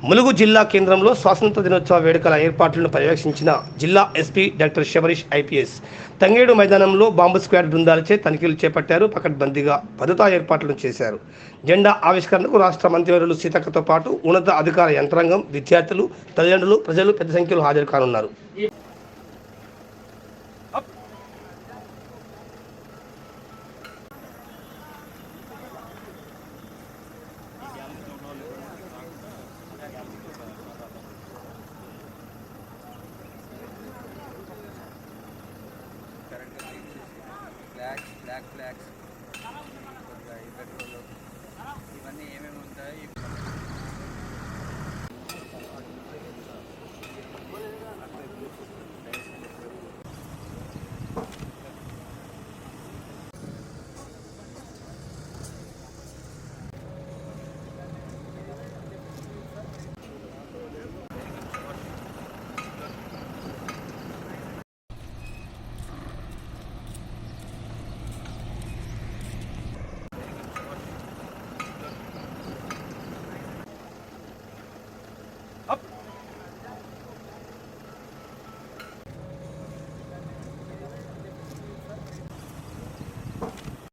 ములుగు జిల్లా కేంద్రంలో స్వాతంత్ర దినోత్సవ వేడుకల ఏర్పాట్లను పర్యవేక్షించిన జిల్లా ఎస్పీ డాక్టర్ శబరీష్ ఐపీఎస్ తంగేడు మైదానంలో బాంబు స్క్వాడ్ బృందాలచే తనిఖీలు చేపట్టారు. పకడ్బందీగా భద్రతా ఏర్పాట్లను చేశారు. జెండా ఆవిష్కరణకు రాష్ట్ర మంత్రివర్యులు సీతక్కతో పాటు ఉన్నత అధికార యంత్రాంగం, విద్యార్థులు, తల్లిదండ్రులు, ప్రజలు పెద్ద సంఖ్యలో హాజరు కానున్నారు. black flags